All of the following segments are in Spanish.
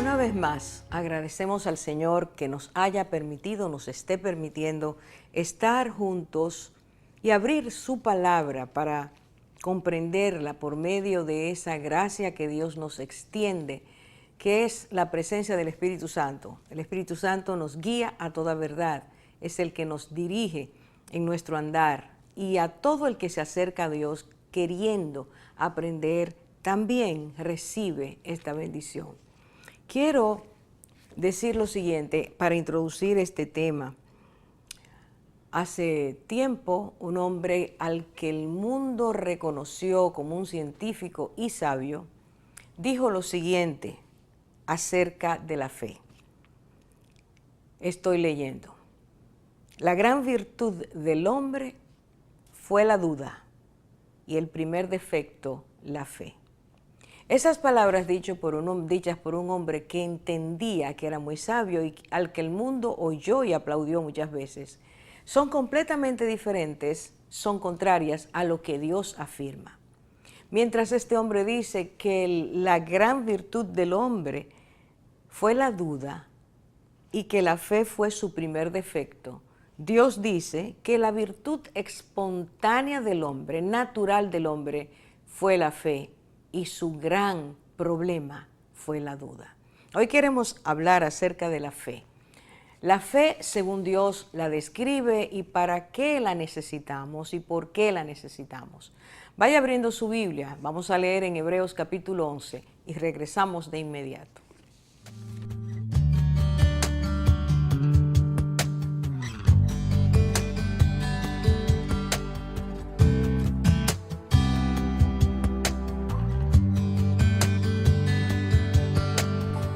Una vez más, agradecemos al Señor que nos haya permitido, nos esté permitiendo estar juntos y abrir su palabra para comprenderla por medio de esa gracia que Dios nos extiende, que es la presencia del Espíritu Santo. El Espíritu Santo nos guía a toda verdad, es el que nos dirige en nuestro andar, y a todo el que se acerca a Dios queriendo aprender, también recibe esta bendición. Quiero decir lo siguiente para introducir este tema. Hace tiempo, un hombre al que el mundo reconoció como un científico y sabio, dijo lo siguiente acerca de la fe. Estoy leyendo. La gran virtud del hombre fue la duda y el primer defecto, la fe. Esas palabras dichas por un hombre que entendía que era muy sabio y al que el mundo oyó y aplaudió muchas veces, son completamente diferentes, son contrarias a lo que Dios afirma. Mientras este hombre dice que la gran virtud del hombre fue la duda y que la fe fue su primer defecto, Dios dice que la virtud espontánea del hombre, natural del hombre, fue la fe y su gran problema fue la duda. Hoy queremos hablar acerca de la fe. La fe, según Dios la describe y para qué la necesitamos y por qué la necesitamos. Vaya abriendo su Biblia, vamos a leer en Hebreos capítulo 11 y regresamos de inmediato.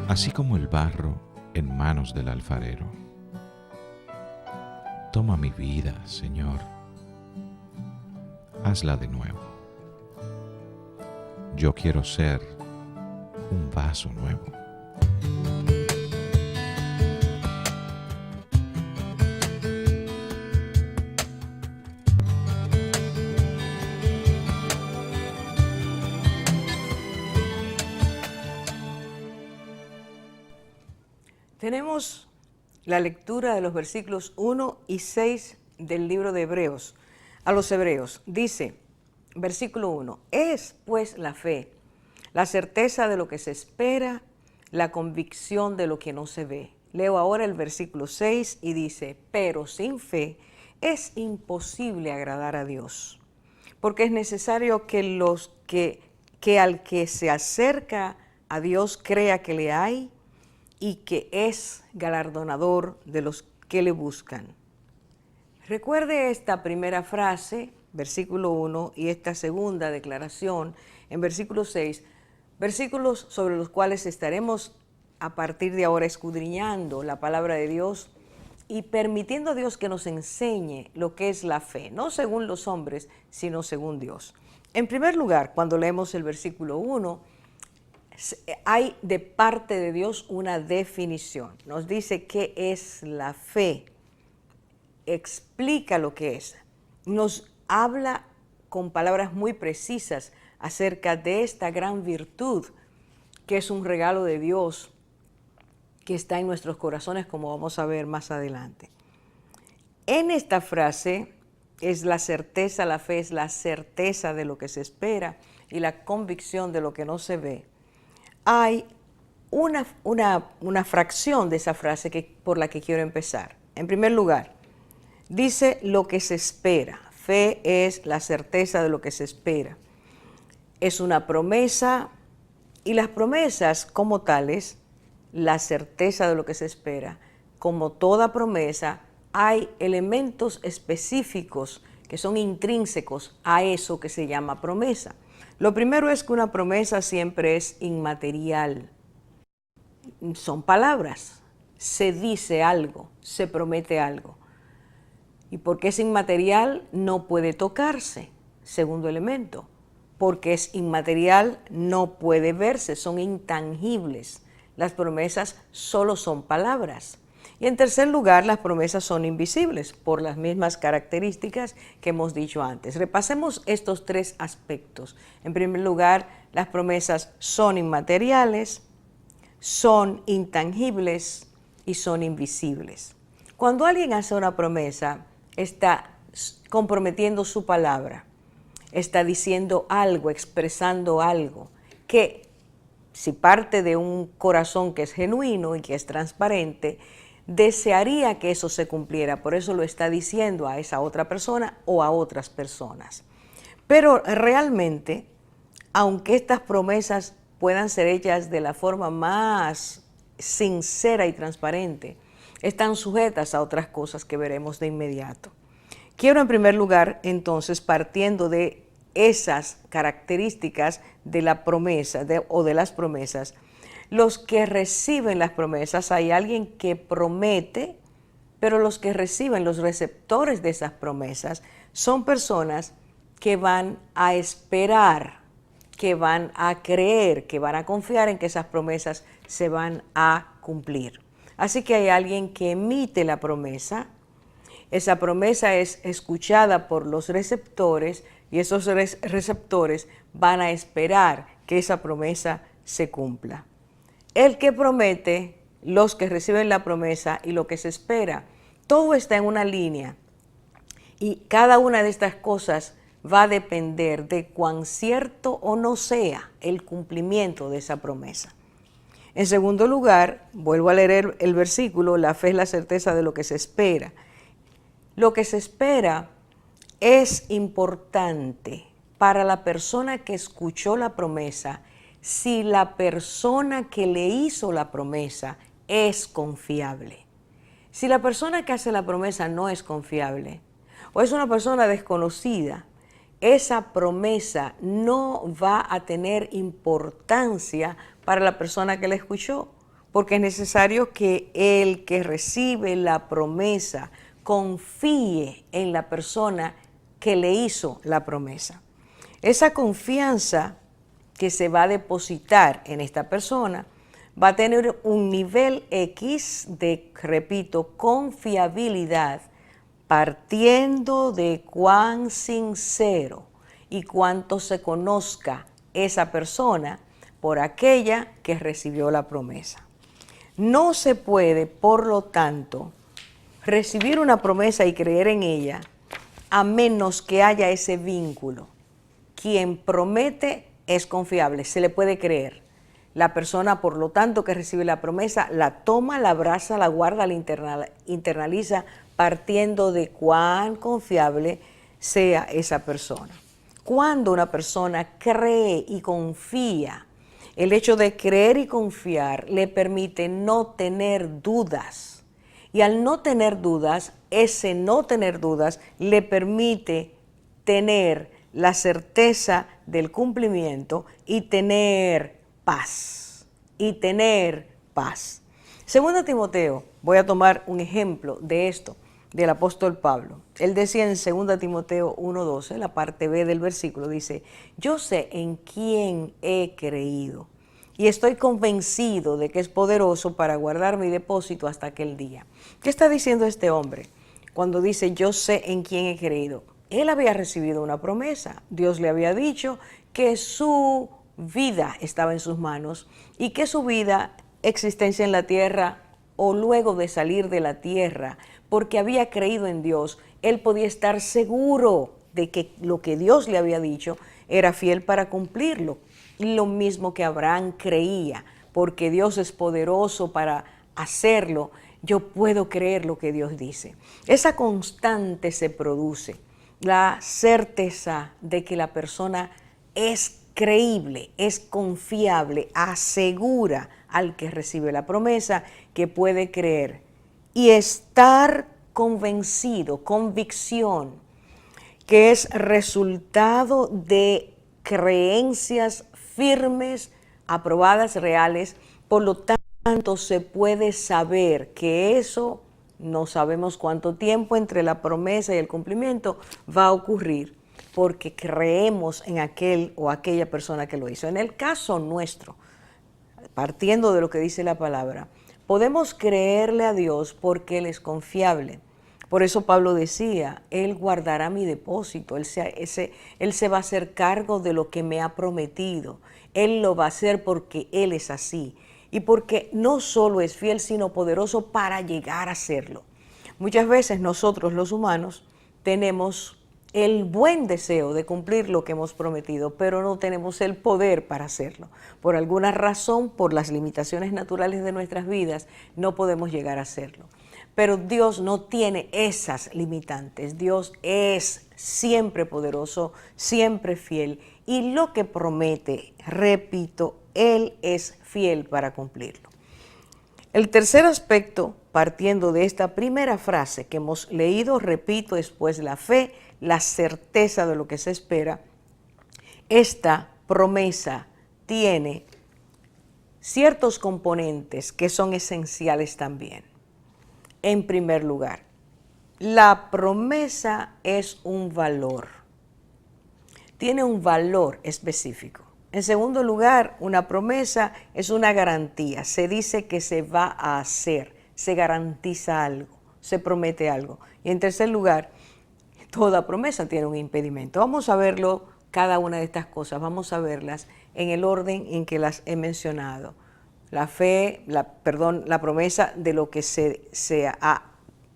Así como el barro en manos del alfarero. Toma mi vida, Señor, hazla de nuevo. Yo quiero ser un vaso nuevo. Tenemos la lectura de los versículos 1 y 6 del libro de Hebreos. A los Hebreos dice, versículo 1, es pues la fe, la certeza de lo que se espera, la convicción de lo que no se ve. Leo ahora el versículo 6 y dice, pero sin fe es imposible agradar a Dios, porque es necesario que al que se acerca a Dios crea que le hay y que es galardonador de los que le buscan. Recuerde esta primera frase, versículo 1, y esta segunda declaración en versículo 6, versículos sobre los cuales estaremos a partir de ahora escudriñando la palabra de Dios y permitiendo a Dios que nos enseñe lo que es la fe, no según los hombres, sino según Dios. En primer lugar, cuando leemos el versículo 1, hay de parte de Dios una definición. Nos dice qué es la fe, explica lo que es, nos habla con palabras muy precisas acerca de esta gran virtud que es un regalo de Dios que está en nuestros corazones, como vamos a ver más adelante. En esta frase es la certeza, la fe es la certeza de lo que se espera y la convicción de lo que no se ve. Hay una fracción de esa frase por la que quiero empezar. En primer lugar, dice lo que se espera. Fe es la certeza de lo que se espera. Es una promesa y las promesas como tales, la certeza de lo que se espera, como toda promesa, hay elementos específicos que son intrínsecos a eso que se llama promesa. Lo primero es que una promesa siempre es inmaterial. Son palabras, se dice algo, se promete algo. Y porque es inmaterial, no puede tocarse. Segundo elemento, porque es inmaterial, no puede verse, son intangibles. Las promesas solo son palabras. Y en tercer lugar, las promesas son invisibles por las mismas características que hemos dicho antes. Repasemos estos tres aspectos. En primer lugar, las promesas son inmateriales. son intangibles y son invisibles. Cuando alguien hace una promesa, está comprometiendo su palabra, está diciendo algo, expresando algo, que si parte de un corazón que es genuino y que es transparente, desearía que eso se cumpliera, por eso lo está diciendo a esa otra persona o a otras personas. Pero realmente, aunque estas promesas puedan ser hechas de la forma más sincera y transparente, están sujetas a otras cosas que veremos de inmediato. Quiero en primer lugar, entonces, partiendo de esas características de la promesa o de las promesas, los que reciben las promesas, hay alguien que promete, pero los que reciben, los receptores de esas promesas, son personas que van a esperar, que van a creer, que van a confiar en que esas promesas se van a cumplir. Así que hay alguien que emite la promesa, esa promesa es escuchada por los receptores y esos receptores van a esperar que esa promesa se cumpla. El que promete, los que reciben la promesa y lo que se espera, todo está en una línea y cada una de estas cosas va a depender de cuán cierto o no sea el cumplimiento de esa promesa. En segundo lugar, vuelvo a leer el versículo, la fe es la certeza de lo que se espera. Lo que se espera es importante para la persona que escuchó la promesa, si la persona que le hizo la promesa es confiable. Si la persona que hace la promesa no es confiable o es una persona desconocida, esa promesa no va a tener importancia para la persona que la escuchó, porque es necesario que el que recibe la promesa confíe en la persona que le hizo la promesa. Esa confianza que se va a depositar en esta persona va a tener un nivel X de, repito, confiabilidad, partiendo de cuán sincero y cuánto se conozca esa persona por aquella que recibió la promesa. No se puede, por lo tanto, recibir una promesa y creer en ella a menos que haya ese vínculo. Quien promete es confiable, se le puede creer. La persona, por lo tanto, que recibe la promesa, la toma, la abraza, la guarda, la internaliza, partiendo de cuán confiable sea esa persona. Cuando una persona cree y confía, el hecho de creer y confiar le permite no tener dudas. Y al no tener dudas, ese no tener dudas le permite tener la certeza del cumplimiento y tener paz. Segundo Timoteo, voy a tomar un ejemplo de esto, del apóstol Pablo. Él decía en 2 Timoteo 1:12, la parte B del versículo, dice: yo sé en quién he creído y estoy convencido de que es poderoso para guardar mi depósito hasta aquel día. ¿Qué está diciendo este hombre cuando dice yo sé en quién he creído? Él había recibido una promesa. Dios le había dicho que su vida estaba en sus manos y que su vida, existencia en la tierra o luego de salir de la tierra, porque había creído en Dios, él podía estar seguro de que lo que Dios le había dicho era fiel para cumplirlo. Lo mismo que Abraham creía, porque Dios es poderoso para hacerlo, yo puedo creer lo que Dios dice. Esa constante se produce, la certeza de que la persona es creíble, es confiable, asegura al que recibe la promesa que puede creer y estar convencido, convicción, que es resultado de creencias firmes, aprobadas, reales. Por lo tanto, se puede saber que eso, no sabemos cuánto tiempo entre la promesa y el cumplimiento va a ocurrir, porque creemos en aquel o aquella persona que lo hizo. En el caso nuestro, partiendo de lo que dice la palabra, podemos creerle a Dios porque Él es confiable. Por eso Pablo decía, Él guardará mi depósito, Él se va a hacer cargo de lo que me ha prometido. Él lo va a hacer porque Él es así. y porque no solo es fiel, sino poderoso para llegar a serlo. Muchas veces nosotros los humanos tenemos el buen deseo de cumplir lo que hemos prometido, pero no tenemos el poder para hacerlo. Por alguna razón, por las limitaciones naturales de nuestras vidas, no podemos llegar a hacerlo. Pero Dios no tiene esas limitantes. Dios es siempre poderoso, siempre fiel, y lo que promete, repito, Él es fiel para cumplirlo. El tercer aspecto, partiendo de esta primera frase que hemos leído, repito, después la fe, la certeza de lo que se espera, esta promesa tiene ciertos componentes que son esenciales también. En primer lugar, la promesa es un valor, tiene un valor específico. En segundo lugar, una promesa es una garantía, se dice que se va a hacer, se garantiza algo, se promete algo. Y en tercer lugar, toda promesa tiene un impedimento. Vamos a verlo, cada una de estas cosas, vamos a verlas en el orden en que las he mencionado. La fe, la promesa de lo que se ha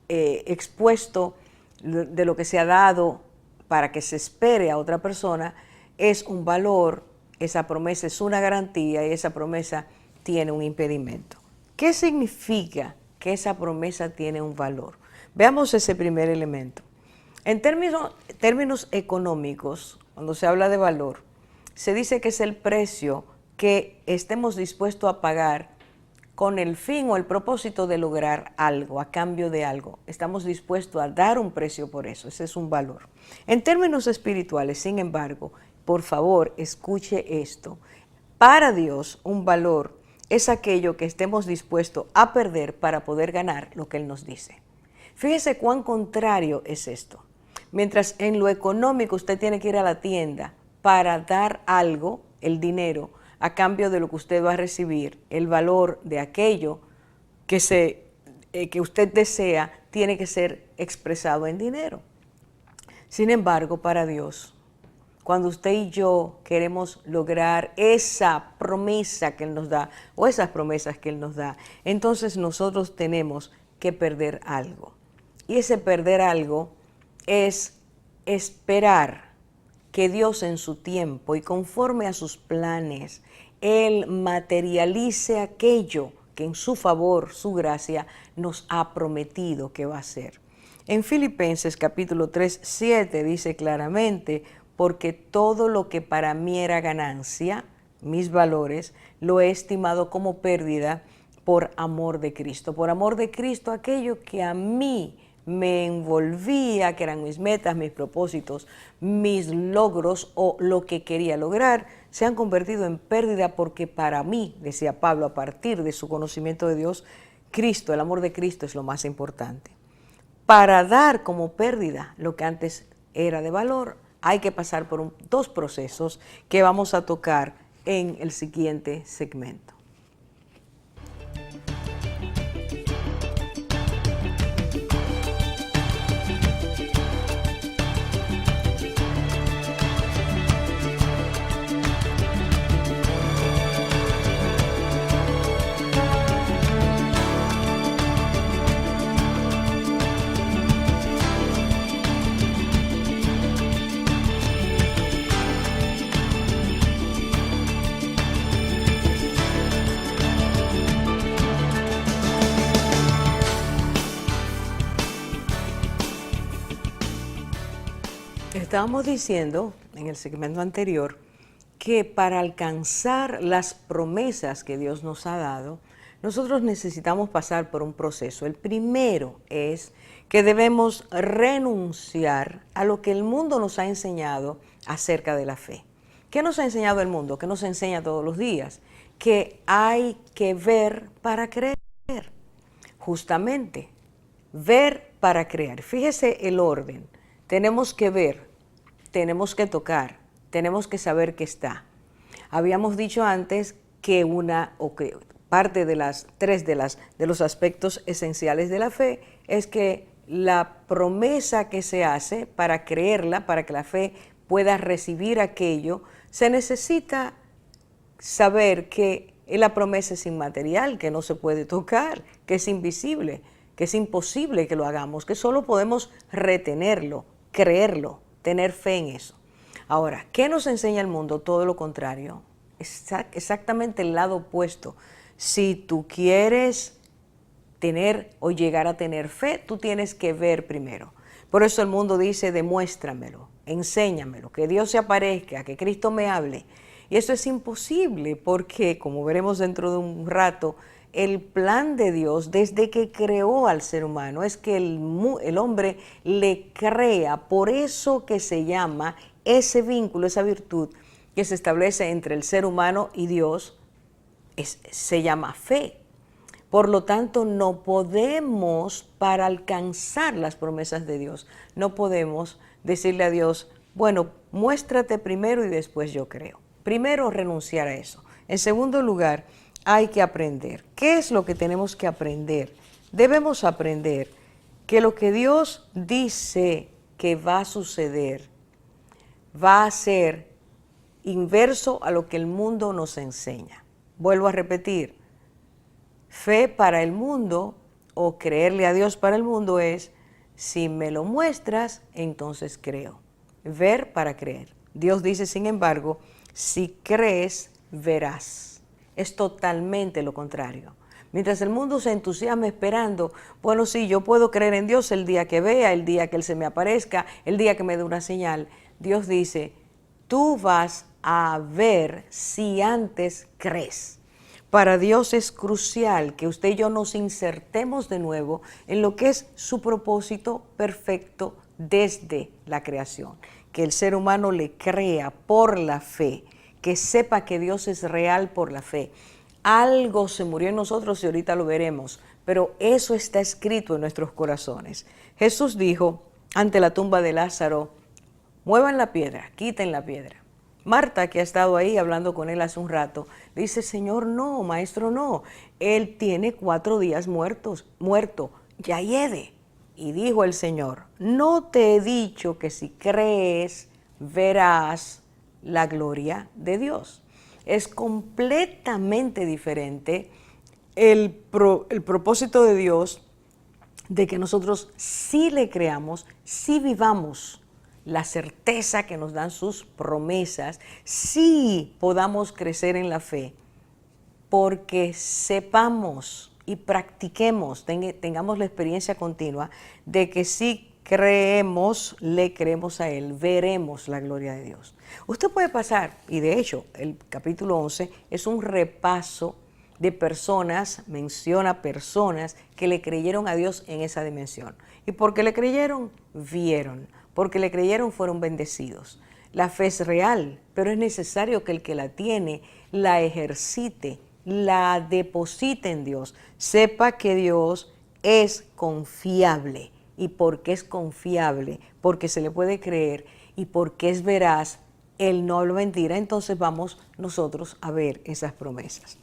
expuesto, de lo que se ha dado para que se espere a otra persona, es un valor, esa promesa es una garantía y esa promesa tiene un impedimento. ¿Qué significa que esa promesa tiene un valor? Veamos ese primer elemento. En términos económicos, cuando se habla de valor, se dice que es el precio que estemos dispuestos a pagar con el fin o el propósito de lograr algo, a cambio de algo. Estamos dispuestos a dar un precio por eso, ese es un valor. En términos espirituales, sin embargo, por favor, escuche esto. Para Dios, un valor es aquello que estemos dispuestos a perder para poder ganar lo que Él nos dice. Fíjese cuán contrario es esto. Mientras en lo económico usted tiene que ir a la tienda para dar algo, el dinero, a cambio de lo que usted va a recibir, el valor de aquello que usted desea tiene que ser expresado en dinero. Sin embargo, para Dios, cuando usted y yo queremos lograr esa promesa que Él nos da o esas promesas que Él nos da, entonces nosotros tenemos que perder algo. Y ese perder algo es esperar que Dios en su tiempo y conforme a sus planes, Él materialice aquello que en su favor, su gracia, nos ha prometido que va a hacer. En Filipenses capítulo 3, 7 dice claramente, porque todo lo que para mí era ganancia, mis valores, lo he estimado como pérdida por amor de Cristo. Por amor de Cristo, aquello que a mí me envolvía, que eran mis metas, mis propósitos, mis logros o lo que quería lograr, se han convertido en pérdida porque para mí, decía Pablo, a partir de su conocimiento de Dios, Cristo, el amor de Cristo es lo más importante. Para dar como pérdida lo que antes era de valor, hay que pasar por dos procesos que vamos a tocar en el siguiente segmento. Estábamos diciendo en el segmento anterior que para alcanzar las promesas que Dios nos ha dado, nosotros necesitamos pasar por un proceso. El primero es que debemos renunciar a lo que el mundo nos ha enseñado acerca de la fe. ¿Qué nos ha enseñado el mundo? ¿Qué nos enseña todos los días? Que hay que ver para creer. Justamente, ver para creer. Fíjese el orden. Tenemos que ver, tenemos que tocar, tenemos que saber que está. Habíamos dicho antes que parte de los aspectos esenciales de la fe es que la promesa que se hace para creerla, para que la fe pueda recibir aquello, se necesita saber que Y la promesa es inmaterial, que no se puede tocar, que es invisible, que es imposible que lo hagamos, que solo podemos retenerlo, creerlo, tener fe en eso. Ahora, ¿qué nos enseña el mundo? Todo lo contrario, exactamente el lado opuesto. Si tú quieres tener o llegar a tener fe, tú tienes que ver primero. Por eso el mundo dice, demuéstramelo, enséñamelo, que Dios se aparezca, que Cristo me hable. Y eso es imposible porque, como veremos dentro de un rato, el plan de Dios desde que creó al ser humano es que el hombre le crea, por eso que se llama ese vínculo, esa virtud que se establece entre el ser humano y Dios, se llama fe. Por lo tanto, no podemos, para alcanzar las promesas de Dios, no podemos decirle a Dios, bueno, muéstrate primero y después yo creo. Primero, renunciar a eso. En segundo lugar, hay que aprender. ¿Qué es lo que tenemos que aprender? Debemos aprender que lo que Dios dice que va a suceder, va a ser inverso a lo que el mundo nos enseña. Vuelvo a repetir. Fe para el mundo o creerle a Dios para el mundo es, si me lo muestras, entonces creo. Ver para creer. Dios dice, sin embargo, si crees, verás. Es totalmente lo contrario. Mientras el mundo se entusiasma esperando, bueno, sí, yo puedo creer en Dios el día que vea, el día que Él se me aparezca, el día que me dé una señal. Dios dice, tú vas a ver si antes crees. Para Dios es crucial que usted y yo nos insertemos de nuevo en lo que es su propósito perfecto desde la creación. Que el ser humano le crea por la fe, que sepa que Dios es real por la fe. Algo se murió en nosotros y ahorita lo veremos, pero eso está escrito en nuestros corazones. Jesús dijo ante la tumba de Lázaro, muevan la piedra, quiten la piedra. Marta, que ha estado ahí hablando con él hace un rato, dice, Señor, no, Maestro, no. Él tiene 4 días muerto, ya hiede. Y dijo el Señor, no te he dicho que si crees, verás la gloria de Dios. Es completamente diferente el propósito de Dios de que nosotros sí le creamos, sí vivamos la certeza que nos dan sus promesas, sí podamos crecer en la fe, porque sepamos y practiquemos, tengamos la experiencia continua de que si creemos, le creemos a Él, veremos la gloria de Dios. Usted puede pasar, y de hecho el capítulo 11 es un repaso de personas, menciona personas que le creyeron a Dios en esa dimensión. Y porque le creyeron, vieron. Porque le creyeron, fueron bendecidos. La fe es real, pero es necesario que el que la tiene, la ejercite, la deposite en Dios. Sepa que Dios es confiable. ¿Y por qué es confiable? Porque se le puede creer y porque es veraz, Él no habla mentira. Entonces vamos nosotros a ver esas promesas.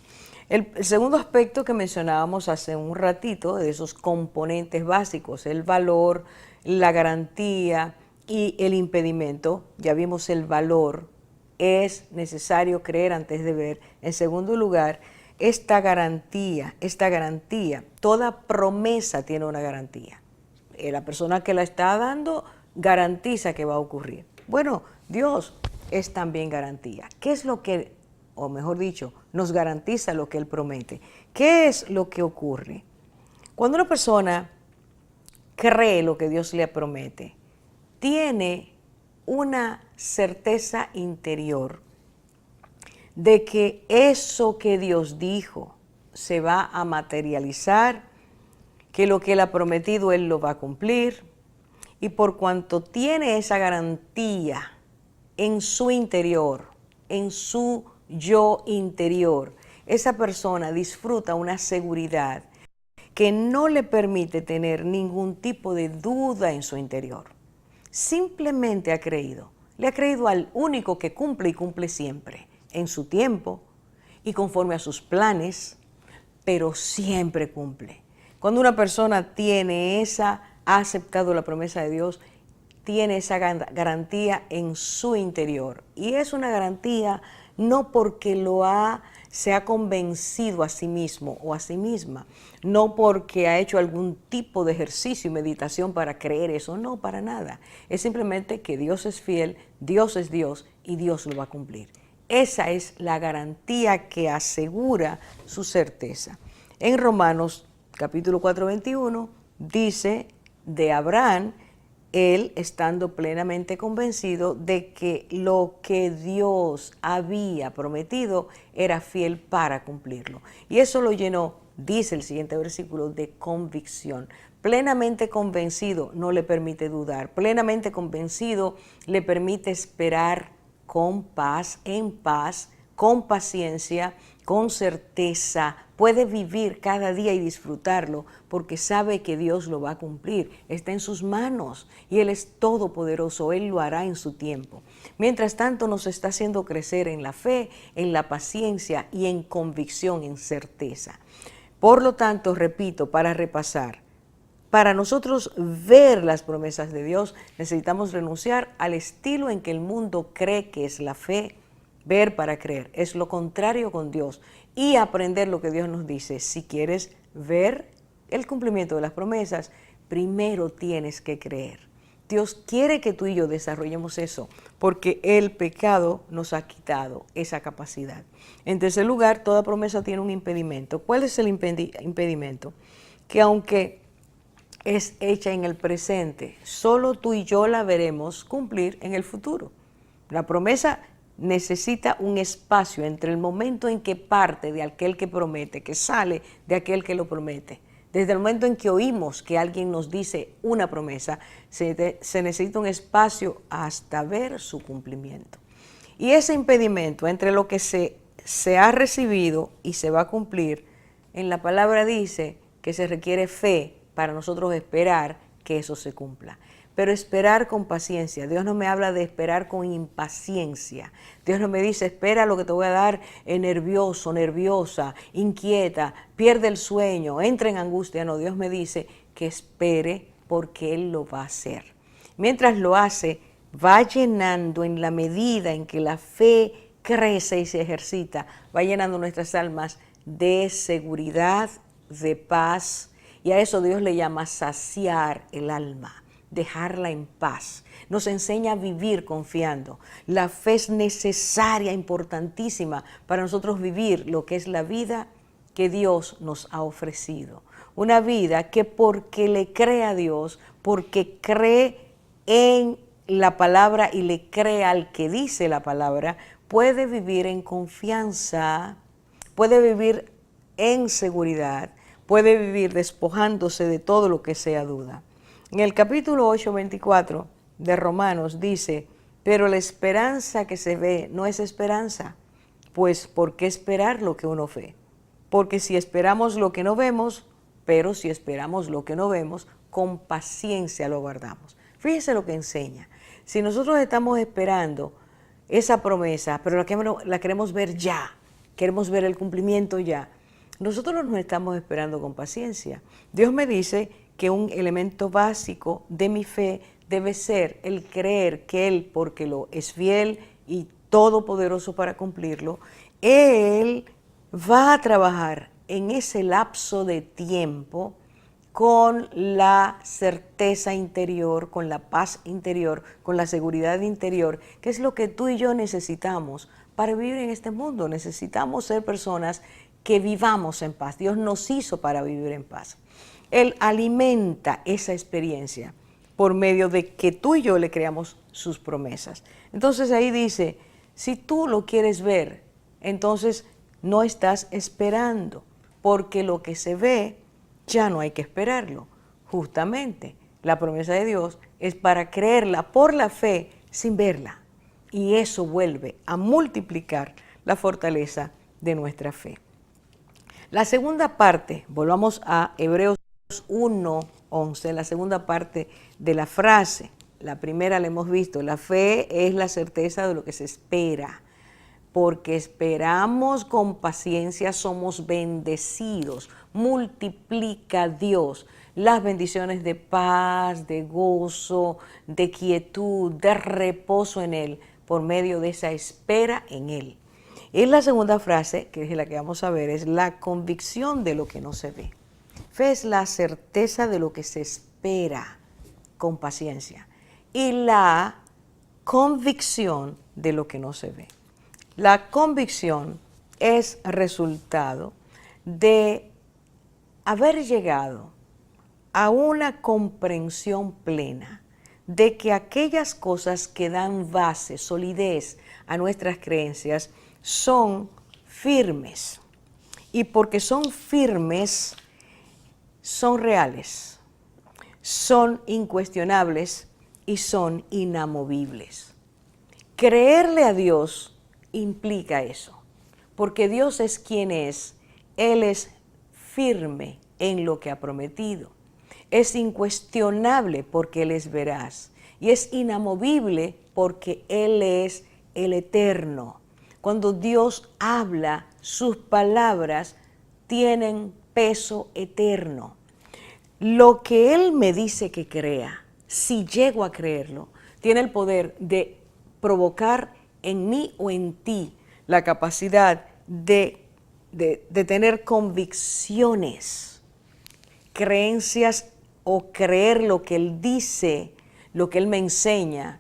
El segundo aspecto que mencionábamos hace un ratito, de esos componentes básicos, el valor, la garantía y el impedimento. Ya vimos el valor, es necesario creer antes de ver. En segundo lugar, esta garantía, toda promesa tiene una garantía. La persona que la está dando garantiza que va a ocurrir. Bueno, Dios es también garantía. ¿Qué es lo que, o mejor dicho, nos garantiza lo que Él promete? ¿Qué es lo que ocurre? Cuando una persona cree lo que Dios le promete, tiene una certeza interior de que eso que Dios dijo se va a materializar, que lo que Él ha prometido Él lo va a cumplir, y por cuanto tiene esa garantía en su interior, en su yo interior, esa persona disfruta una seguridad que no le permite tener ningún tipo de duda en su interior. Simplemente ha creído, le ha creído al único que cumple y cumple siempre, en su tiempo y conforme a sus planes, pero siempre cumple. Cuando una persona ha aceptado la promesa de Dios, tiene esa garantía en su interior. Y es una garantía no porque lo ha se ha convencido a sí mismo o a sí misma, no porque ha hecho algún tipo de ejercicio y meditación para creer eso, no, para nada. Es simplemente que Dios es fiel, Dios es Dios y Dios lo va a cumplir. Esa es la garantía que asegura su certeza. En Romanos capítulo 4:21 dice de Abraham, él estando plenamente convencido de que lo que Dios había prometido era fiel para cumplirlo. Y eso lo llenó, dice el siguiente versículo, de convicción. Plenamente convencido no le permite dudar, plenamente convencido le permite esperar con paz, en paz, con paciencia, con certeza, puede vivir cada día y disfrutarlo porque sabe que Dios lo va a cumplir, está en sus manos y Él es todopoderoso, Él lo hará en su tiempo. Mientras tanto nos está haciendo crecer en la fe, en la paciencia y en convicción, en certeza. Por lo tanto, repito, para repasar, para nosotros ver las promesas de Dios necesitamos renunciar al estilo en que el mundo cree que es la fe. Ver para creer es lo contrario con Dios y aprender lo que Dios nos dice. Si quieres ver el cumplimiento de las promesas, primero tienes que creer. Dios quiere que tú y yo desarrollemos eso porque el pecado nos ha quitado esa capacidad. En tercer lugar, toda promesa tiene un impedimento. ¿Cuál es el impedimento? Que aunque es hecha en el presente, solo tú y yo la veremos cumplir en el futuro. La promesa necesita un espacio entre el momento en que parte de aquel que promete, que sale de aquel que lo promete. Desde el momento en que oímos que alguien nos dice una promesa, se necesita un espacio hasta ver su cumplimiento. Y ese impedimento entre lo que se ha recibido y se va a cumplir, en la palabra dice que se requiere fe para nosotros esperar que eso se cumpla. Pero esperar con paciencia. Dios no me habla de esperar con impaciencia. Dios no me dice, espera lo que te voy a dar nervioso, nerviosa, inquieta, pierde el sueño, entra en angustia. No, Dios me dice que espere porque Él lo va a hacer. Mientras lo hace, va llenando en la medida en que la fe crece y se ejercita, va llenando nuestras almas de seguridad, de paz. Y a eso Dios le llama saciar el alma. Dejarla en paz. Nos enseña a vivir confiando. La fe es necesaria, importantísima para nosotros vivir lo que es la vida que Dios nos ha ofrecido. Una vida que porque le cree a Dios, porque cree en la palabra y le cree al que dice la palabra, puede vivir en confianza, puede vivir en seguridad, puede vivir despojándose de todo lo que sea duda. En el capítulo 8:24 de Romanos dice, pero la esperanza que se ve no es esperanza, pues ¿por qué esperar lo que uno ve? Porque si esperamos lo que no vemos, pero si esperamos lo que no vemos, con paciencia lo guardamos. Fíjese lo que enseña. Si nosotros estamos esperando esa promesa, pero la queremos ver ya, queremos ver el cumplimiento ya, nosotros nos estamos esperando con paciencia. Dios me dice que un elemento básico de mi fe debe ser el creer que Él, porque lo es fiel y todopoderoso para cumplirlo, Él va a trabajar en ese lapso de tiempo con la certeza interior, con la paz interior, con la seguridad interior, que es lo que tú y yo necesitamos para vivir en este mundo. Necesitamos ser personas que vivamos en paz. Dios nos hizo para vivir en paz. Él alimenta esa experiencia por medio de que tú y yo le creamos sus promesas. Entonces ahí dice, si tú lo quieres ver, entonces no estás esperando, porque lo que se ve ya no hay que esperarlo. Justamente, la promesa de Dios es para creerla por la fe sin verla. Y eso vuelve a multiplicar la fortaleza de nuestra fe. La segunda parte, volvamos a Hebreos 1:11, la segunda parte de la frase. La primera la hemos visto, la fe es la certeza de lo que se espera. Porque esperamos con paciencia, somos bendecidos. Multiplica Dios las bendiciones de paz, de gozo, de quietud, de reposo en Él, por medio de esa espera en Él. Y la segunda frase, que es la que vamos a ver, es la convicción de lo que no se ve. Fe es la certeza de lo que se espera con paciencia y la convicción de lo que no se ve. La convicción es resultado de haber llegado a una comprensión plena de que aquellas cosas que dan base, solidez a nuestras creencias son firmes. Y porque son firmes, son reales, son incuestionables y son inamovibles. Creerle a Dios implica eso, porque Dios es quien es. Él es firme en lo que ha prometido. Es incuestionable porque Él es veraz. Y es inamovible porque Él es el eterno. Cuando Dios habla, sus palabras tienen peso eterno. Lo que Él me dice que crea, si llego a creerlo, tiene el poder de provocar en mí o en ti la capacidad de tener convicciones, creencias o creer lo que Él dice, lo que Él me enseña.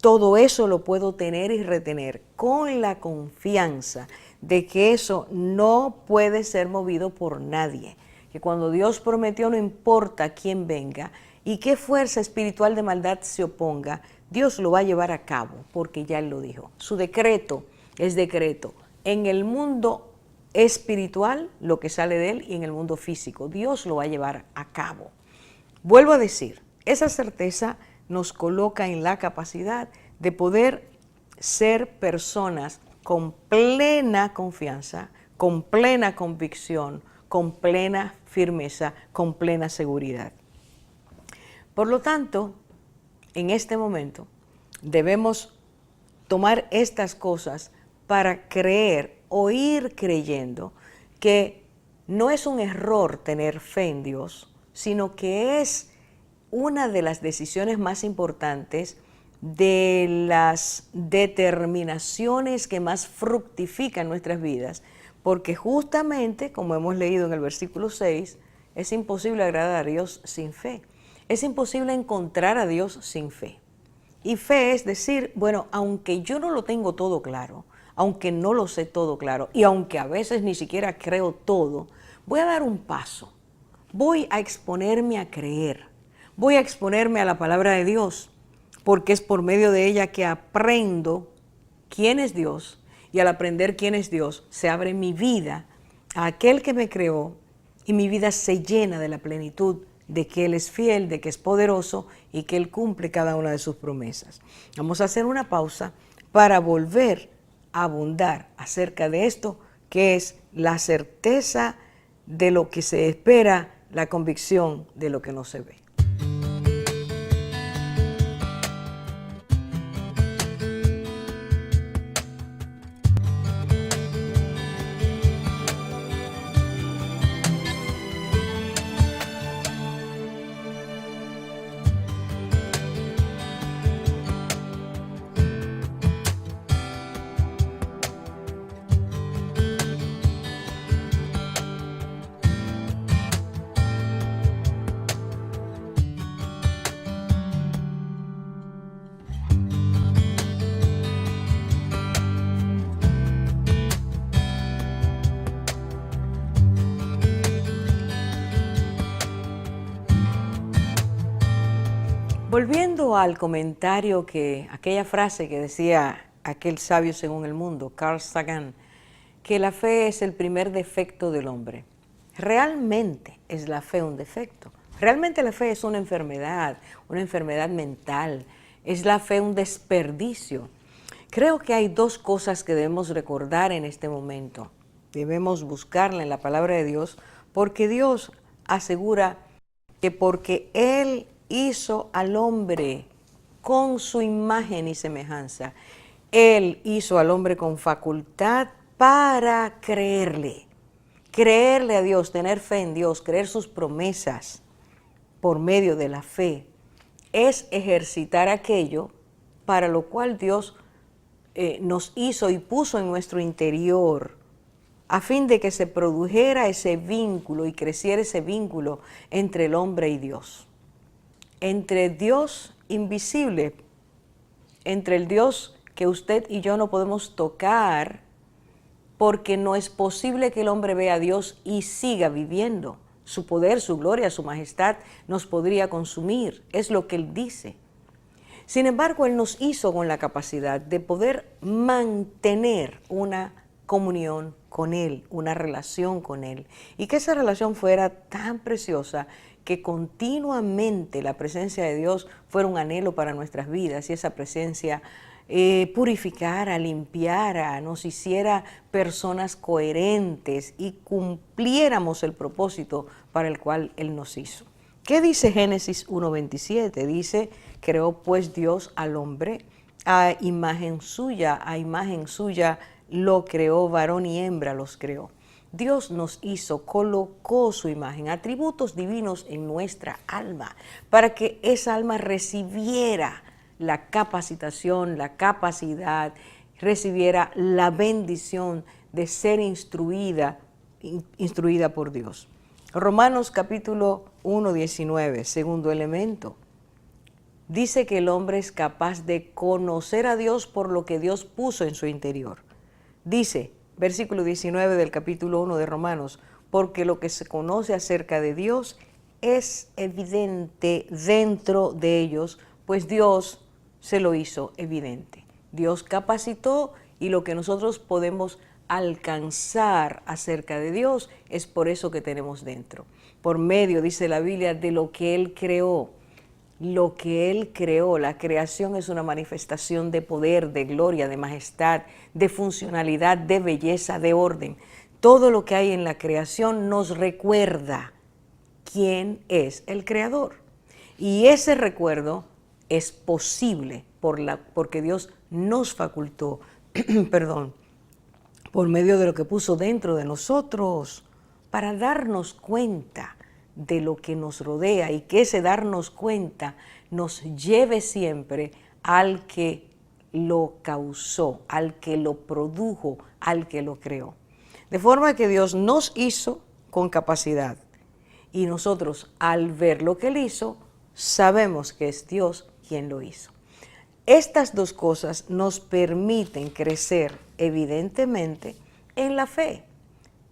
Todo eso lo puedo tener y retener con la confianza de que eso no puede ser movido por nadie. Que cuando Dios prometió, no importa quién venga y qué fuerza espiritual de maldad se oponga, Dios lo va a llevar a cabo porque ya Él lo dijo. Su decreto es decreto. En el mundo espiritual, lo que sale de Él, y en el mundo físico, Dios lo va a llevar a cabo. Vuelvo a decir, esa certeza nos coloca en la capacidad de poder ser personas con plena confianza, con plena convicción, con plena firmeza, con plena seguridad. Por lo tanto, en este momento debemos tomar estas cosas para creer o ir creyendo que no es un error tener fe en Dios, sino que es una de las decisiones más importantes, de las determinaciones que más fructifican nuestras vidas, porque justamente, como hemos leído en el versículo 6, es imposible agradar a Dios sin fe. Es imposible encontrar a Dios sin fe. Y fe es decir, bueno, aunque yo no lo tengo todo claro, aunque no lo sé todo claro, y aunque a veces ni siquiera creo todo, voy a dar un paso. Voy a exponerme a creer. Voy a exponerme a la palabra de Dios, porque es por medio de ella que aprendo quién es Dios, y al aprender quién es Dios, se abre mi vida a aquel que me creó, y mi vida se llena de la plenitud de que Él es fiel, de que es poderoso y que Él cumple cada una de sus promesas. Vamos a hacer una pausa para volver a abundar acerca de esto, que es la certeza de lo que se espera, la convicción de lo que no se ve. Volviendo al comentario, aquella frase que decía aquel sabio según el mundo, Carl Sagan, que la fe es el primer defecto del hombre. ¿Realmente es la fe un defecto? ¿Realmente la fe es una enfermedad mental? ¿Es la fe un desperdicio? Creo que hay dos cosas que debemos recordar en este momento. Debemos buscarla en la palabra de Dios, porque Dios asegura que porque Él hizo al hombre con su imagen y semejanza, Él hizo al hombre con facultad para creerle a Dios, tener fe en Dios, creer sus promesas por medio de la fe, es ejercitar aquello para lo cual Dios nos hizo y puso en nuestro interior a fin de que se produjera ese vínculo y creciera ese vínculo entre el hombre y Dios. Entre Dios invisible, entre el Dios que usted y yo no podemos tocar, porque no es posible que el hombre vea a Dios y siga viviendo. Su poder, su gloria, su majestad nos podría consumir, es lo que Él dice. Sin embargo, Él nos hizo con la capacidad de poder mantener una comunión con Él, una relación con Él, y que esa relación fuera tan preciosa que continuamente la presencia de Dios fuera un anhelo para nuestras vidas y esa presencia purificara, limpiara, nos hiciera personas coherentes y cumpliéramos el propósito para el cual Él nos hizo. ¿Qué dice Génesis 1:27? Dice, creó pues Dios al hombre a imagen suya lo creó, varón y hembra los creó. Dios nos hizo, colocó su imagen, atributos divinos en nuestra alma, para que esa alma recibiera la capacitación, la capacidad, recibiera la bendición de ser instruida por Dios. Romanos capítulo 1:19, segundo elemento. Dice que el hombre es capaz de conocer a Dios por lo que Dios puso en su interior. Dice, versículo 19 del capítulo 1 de Romanos, porque lo que se conoce acerca de Dios es evidente dentro de ellos, pues Dios se lo hizo evidente. Dios capacitó y lo que nosotros podemos alcanzar acerca de Dios es por eso que tenemos dentro. Por medio, dice la Biblia, de lo que Él creó. Lo que Él creó, la creación es una manifestación de poder, de gloria, de majestad, de funcionalidad, de belleza, de orden. Todo lo que hay en la creación nos recuerda quién es el Creador. Y ese recuerdo es posible porque Dios nos facultó, por medio de lo que puso dentro de nosotros, para darnos cuenta de lo que nos rodea y que ese darnos cuenta nos lleve siempre al que lo causó, al que lo produjo, al que lo creó. De forma que Dios nos hizo con capacidad y nosotros al ver lo que Él hizo, sabemos que es Dios quien lo hizo. Estas dos cosas nos permiten crecer evidentemente en la fe,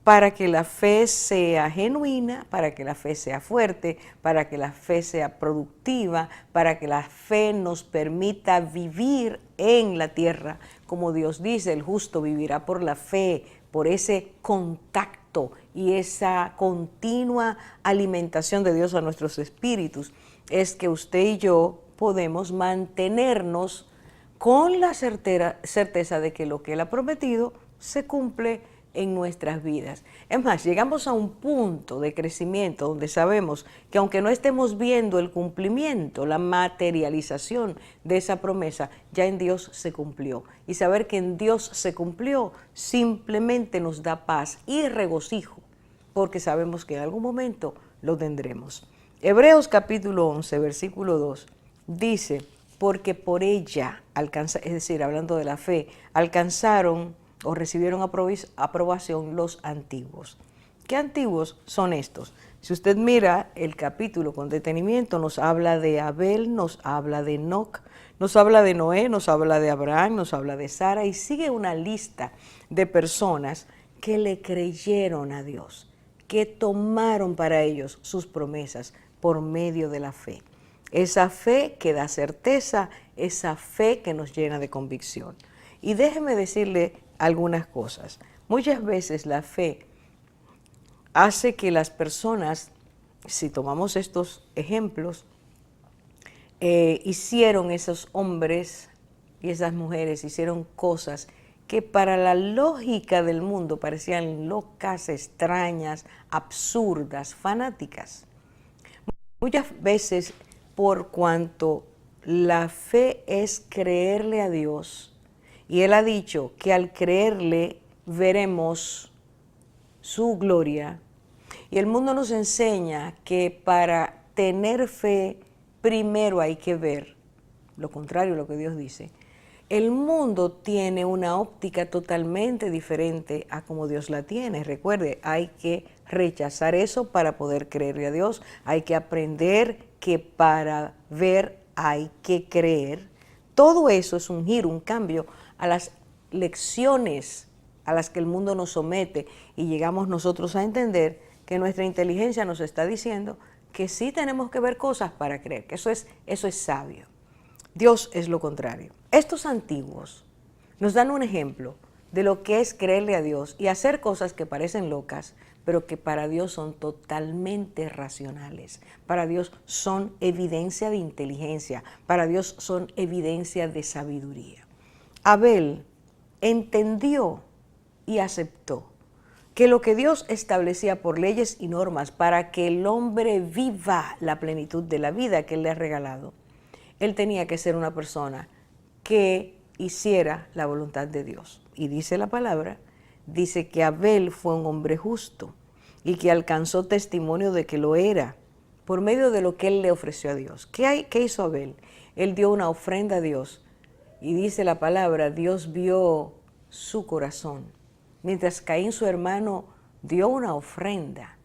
para que la fe sea genuina, para que la fe sea fuerte, para que la fe sea productiva, para que la fe nos permita vivir en la tierra. Como Dios dice, el justo vivirá por la fe, por ese contacto y esa continua alimentación de Dios a nuestros espíritus. Es que usted y yo podemos mantenernos con la certeza de que lo que Él ha prometido se cumple en nuestras vidas. Es más, llegamos a un punto de crecimiento donde sabemos que aunque no estemos viendo el cumplimiento, la materialización de esa promesa, ya en Dios se cumplió. Y saber que en Dios se cumplió simplemente nos da paz y regocijo, porque sabemos que en algún momento lo tendremos. Hebreos capítulo 11, versículo 2, dice, porque por ella, es decir, hablando de la fe, alcanzaron o recibieron aprobación los antiguos. ¿Qué antiguos son estos? Si usted mira el capítulo con detenimiento, nos habla de Abel, nos habla de Enoc, nos habla de Noé, nos habla de Abraham, nos habla de Sara y sigue una lista de personas que le creyeron a Dios, que tomaron para ellos sus promesas por medio de la fe. Esa fe que da certeza, esa fe que nos llena de convicción. Y déjeme decirle algunas cosas. Muchas veces la fe hace que las personas, si tomamos estos ejemplos, hicieron esos hombres y esas mujeres, hicieron cosas que para la lógica del mundo parecían locas, extrañas, absurdas, fanáticas. Muchas veces, por cuanto la fe es creerle a Dios, y Él ha dicho que al creerle veremos su gloria, y el mundo nos enseña que para tener fe primero hay que ver, lo contrario a lo que Dios dice, El mundo tiene una óptica totalmente diferente a como Dios la tiene. Recuerde, hay que rechazar eso para poder creerle a Dios. Hay que aprender que para ver hay que creer. Todo eso es un giro, un cambio a las lecciones a las que el mundo nos somete, y llegamos nosotros a entender que nuestra inteligencia nos está diciendo que sí tenemos que ver cosas para creer, que eso es sabio. Dios es lo contrario. Estos antiguos nos dan un ejemplo de lo que es creerle a Dios y hacer cosas que parecen locas, pero que para Dios son totalmente racionales. Para Dios son evidencia de inteligencia, para Dios son evidencia de sabiduría. Abel entendió y aceptó que lo que Dios establecía por leyes y normas para que el hombre viva la plenitud de la vida que Él le ha regalado, él tenía que ser una persona que hiciera la voluntad de Dios. Y dice la palabra, dice que Abel fue un hombre justo y que alcanzó testimonio de que lo era por medio de lo que él le ofreció a Dios. ¿Qué hizo Abel? Él dio una ofrenda a Dios y dice la palabra, Dios vio su corazón. Mientras Caín, su hermano, dio una ofrenda,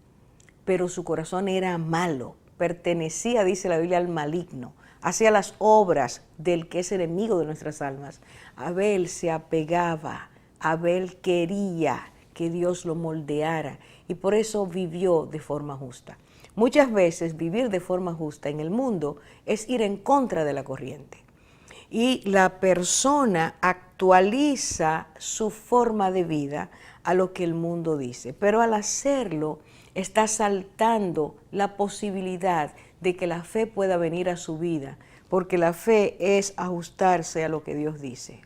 pero su corazón era malo, pertenecía, dice la Biblia, al maligno, hacía las obras del que es enemigo de nuestras almas. Abel se apegaba, Abel quería que Dios lo moldeara y por eso vivió de forma justa. Muchas veces vivir de forma justa en el mundo es ir en contra de la corriente. Y la persona actualiza su forma de vida a lo que el mundo dice. Pero al hacerlo, está saltando la posibilidad de que la fe pueda venir a su vida, porque la fe es ajustarse a lo que Dios dice.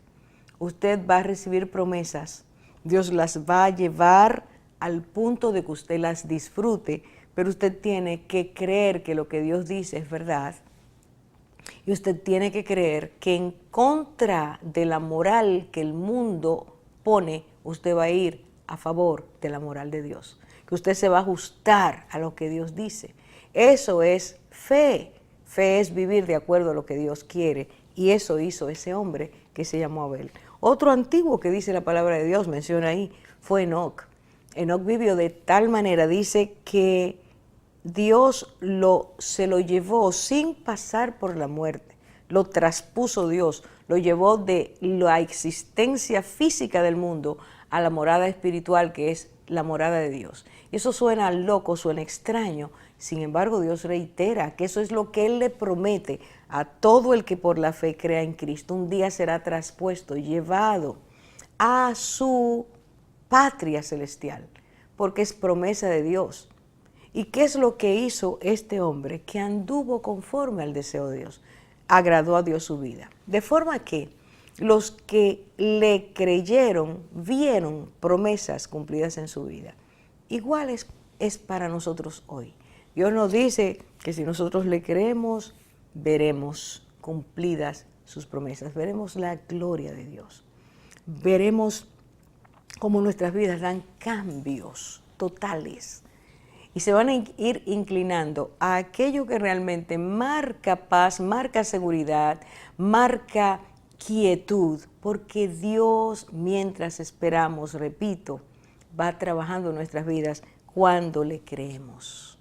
Usted va a recibir promesas, Dios las va a llevar al punto de que usted las disfrute, pero usted tiene que creer que lo que Dios dice es verdad. Y usted tiene que creer que en contra de la moral que el mundo pone, usted va a ir a favor de la moral de Dios. Que usted se va a ajustar a lo que Dios dice. Eso es fe. Fe es vivir de acuerdo a lo que Dios quiere. Y eso hizo ese hombre que se llamó Abel. Otro antiguo que dice la palabra de Dios, menciona ahí, fue Enoc. Enoc vivió de tal manera, dice que Dios se lo llevó sin pasar por la muerte, lo traspuso Dios, lo llevó de la existencia física del mundo a la morada espiritual que es la morada de Dios. Y eso suena loco, suena extraño, sin embargo Dios reitera que eso es lo que Él le promete a todo el que por la fe crea en Cristo. Un día será traspuesto, llevado a su patria celestial, porque es promesa de Dios. ¿Y qué es lo que hizo este hombre? Que anduvo conforme al deseo de Dios. Agradó a Dios su vida. De forma que los que le creyeron vieron promesas cumplidas en su vida. Igual es para nosotros hoy. Dios nos dice que si nosotros le creemos, veremos cumplidas sus promesas. Veremos la gloria de Dios. Veremos cómo nuestras vidas dan cambios totales. Y se van a ir inclinando a aquello que realmente marca paz, marca seguridad, marca quietud, porque Dios, mientras esperamos, repito, va trabajando en nuestras vidas cuando le creemos.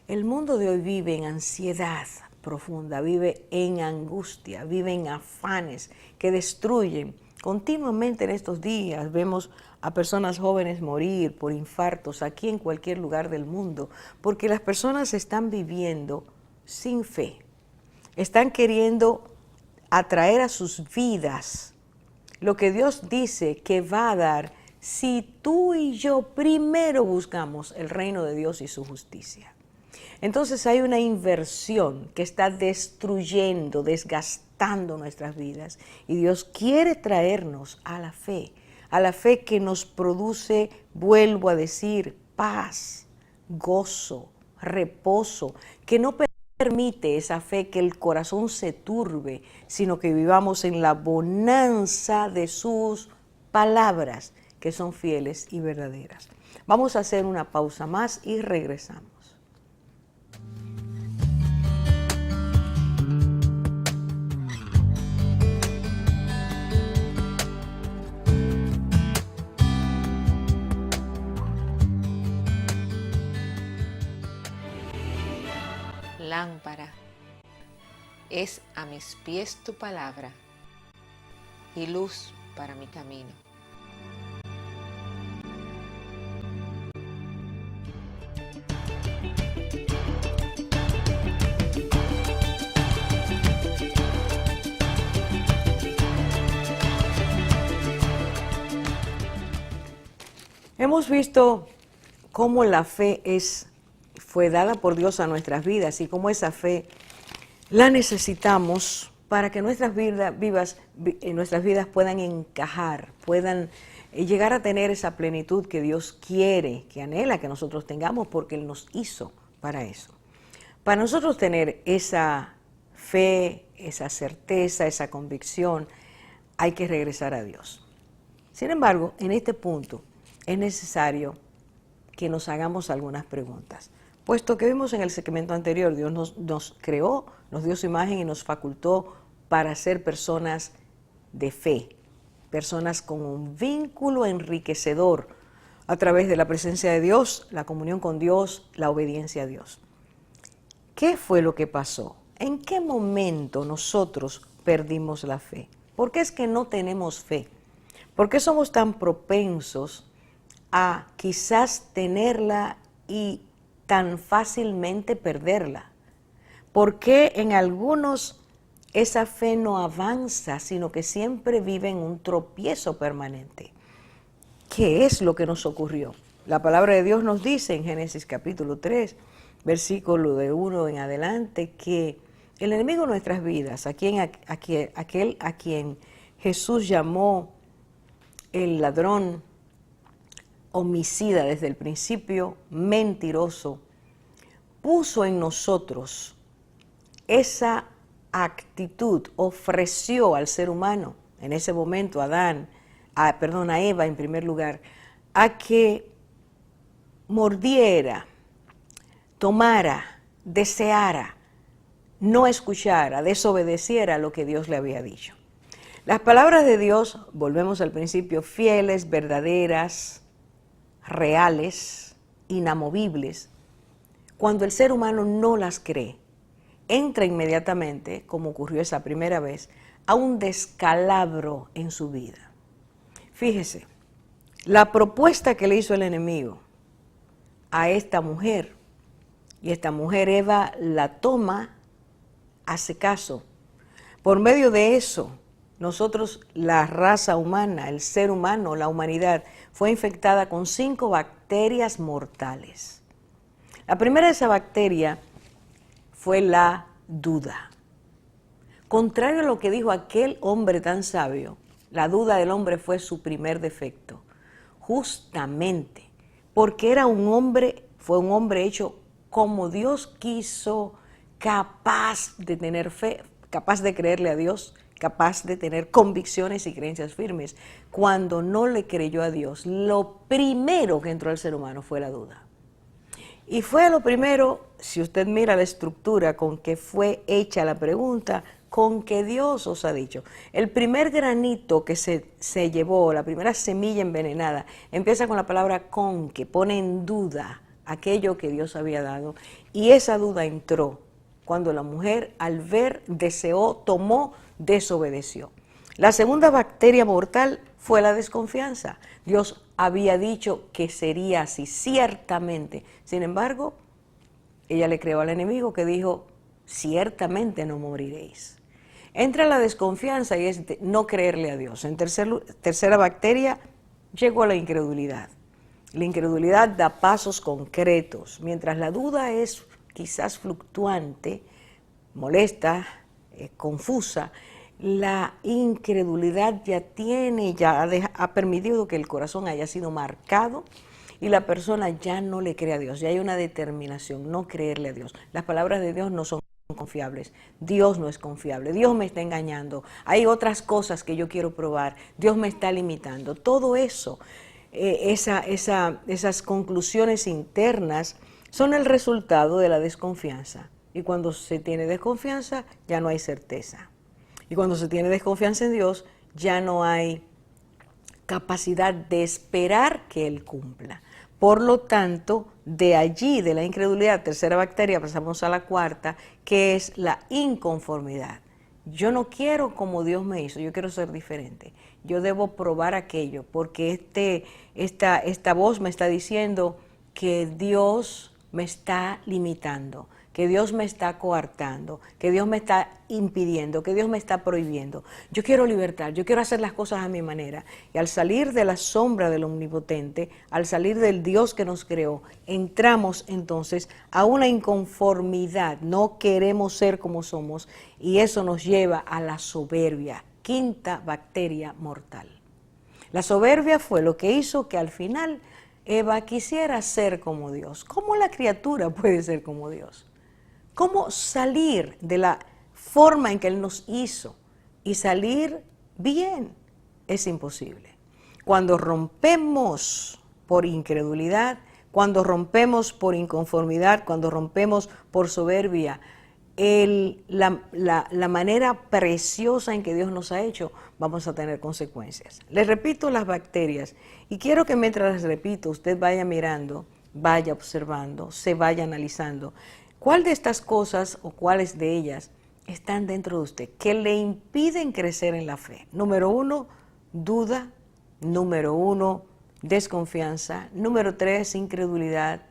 El mundo de hoy vive en ansiedad profunda, vive en angustia, vive en afanes que destruyen. Continuamente en estos días vemos a personas jóvenes morir por infartos aquí en cualquier lugar del mundo, porque las personas están viviendo sin fe, están queriendo atraer a sus vidas lo que Dios dice que va a dar si tú y yo primero buscamos el reino de Dios y su justicia. Entonces hay una inversión que está destruyendo, desgastando nuestras vidas. Y Dios quiere traernos a la fe que nos produce, vuelvo a decir, paz, gozo, reposo, que no permite esa fe que el corazón se turbe, sino que vivamos en la bonanza de sus palabras, que son fieles y verdaderas. Vamos a hacer una pausa más y regresamos. lámpara es a mis pies tu palabra y luz para mi camino. Hemos visto cómo la fe fue dada por Dios a nuestras vidas y cómo esa fe la necesitamos para que nuestras vidas puedan encajar, puedan llegar a tener esa plenitud que Dios quiere, que anhela que nosotros tengamos, porque Él nos hizo para eso. Para nosotros tener esa fe, esa certeza, esa convicción, hay que regresar a Dios. Sin embargo, en este punto es necesario que nos hagamos algunas preguntas. Puesto que vimos en el segmento anterior, Dios nos creó, nos dio su imagen y nos facultó para ser personas de fe, personas con un vínculo enriquecedor a través de la presencia de Dios, la comunión con Dios, la obediencia a Dios. ¿Qué fue lo que pasó? ¿En qué momento nosotros perdimos la fe? ¿Por qué es que no tenemos fe? ¿Por qué somos tan propensos a quizás tenerla y tan fácilmente perderla? ¿Por qué en algunos esa fe no avanza, sino que siempre vive en un tropiezo permanente? ¿Qué es lo que nos ocurrió? La palabra de Dios nos dice en Génesis capítulo 3, versículo de 1 en adelante, que el enemigo de nuestras vidas, aquel a quien Jesús llamó el ladrón, homicida desde el principio, mentiroso, puso en nosotros esa actitud, ofreció al ser humano, en ese momento a Eva en primer lugar, a que mordiera, tomara, deseara, no escuchara, desobedeciera lo que Dios le había dicho. Las palabras de Dios, volvemos al principio, fieles, verdaderas, reales, inamovibles, cuando el ser humano no las cree, entra inmediatamente, como ocurrió esa primera vez, a un descalabro en su vida. Fíjese, la propuesta que le hizo el enemigo a esta mujer, y esta mujer Eva la toma, hace caso. Por medio de eso, nosotros, la raza humana, el ser humano, la humanidad, fue infectada con 5 bacterias mortales. La primera de esa bacteria fue la duda. Contrario a lo que dijo aquel hombre tan sabio, la duda del hombre fue su primer defecto. Justamente porque fue un hombre hecho como Dios quiso, capaz de tener fe, capaz de creerle a Dios, capaz de tener convicciones y creencias firmes. Cuando no le creyó a Dios, lo primero que entró al ser humano fue la duda. Y fue lo primero, si usted mira la estructura con que fue hecha la pregunta, con que Dios os ha dicho. El primer granito que se llevó, la primera semilla envenenada, empieza con la palabra con, que pone en duda aquello que Dios había dado. Y esa duda entró cuando la mujer, al ver, deseó, tomó, desobedeció. La segunda bacteria mortal fue la desconfianza. Dios había dicho que sería así, ciertamente. Sin embargo, ella le creó al enemigo que dijo, ciertamente no moriréis. Entra la desconfianza y es no creerle a Dios. En tercera bacteria llegó la incredulidad. La incredulidad da pasos concretos, mientras la duda es quizás fluctuante, molesta, confusa. La incredulidad ha permitido que el corazón haya sido marcado y la persona ya no le cree a Dios, ya hay una determinación, no creerle a Dios. Las palabras de Dios no son confiables, Dios no es confiable, Dios me está engañando, hay otras cosas que yo quiero probar, Dios me está limitando. Todo eso, esas conclusiones internas son el resultado de la desconfianza. Y cuando se tiene desconfianza, ya no hay certeza. Y cuando se tiene desconfianza en Dios, ya no hay capacidad de esperar que Él cumpla. Por lo tanto, de allí, de la incredulidad, tercera bacteria, pasamos a la cuarta, que es la inconformidad. Yo no quiero como Dios me hizo, yo quiero ser diferente. Yo debo probar aquello, porque esta voz me está diciendo que Dios me está limitando, que Dios me está coartando, que Dios me está impidiendo, que Dios me está prohibiendo. Yo quiero libertad, yo quiero hacer las cosas a mi manera. Y al salir de la sombra del Omnipotente, al salir del Dios que nos creó, entramos entonces a una inconformidad. No queremos ser como somos y eso nos lleva a la soberbia, quinta bacteria mortal. La soberbia fue lo que hizo que al final Eva quisiera ser como Dios. ¿Cómo la criatura puede ser como Dios? ¿Cómo salir de la forma en que Él nos hizo y salir bien? Es imposible. Cuando rompemos por incredulidad, cuando rompemos por inconformidad, cuando rompemos por soberbia, la manera preciosa en que Dios nos ha hecho, vamos a tener consecuencias. Les repito las bacterias y quiero que mientras les repito, usted vaya mirando, vaya observando, se vaya analizando. ¿Cuál de estas cosas o cuáles de ellas están dentro de usted que le impiden crecer en la fe? Número 1, duda. Número 1, desconfianza. Número 3, incredulidad.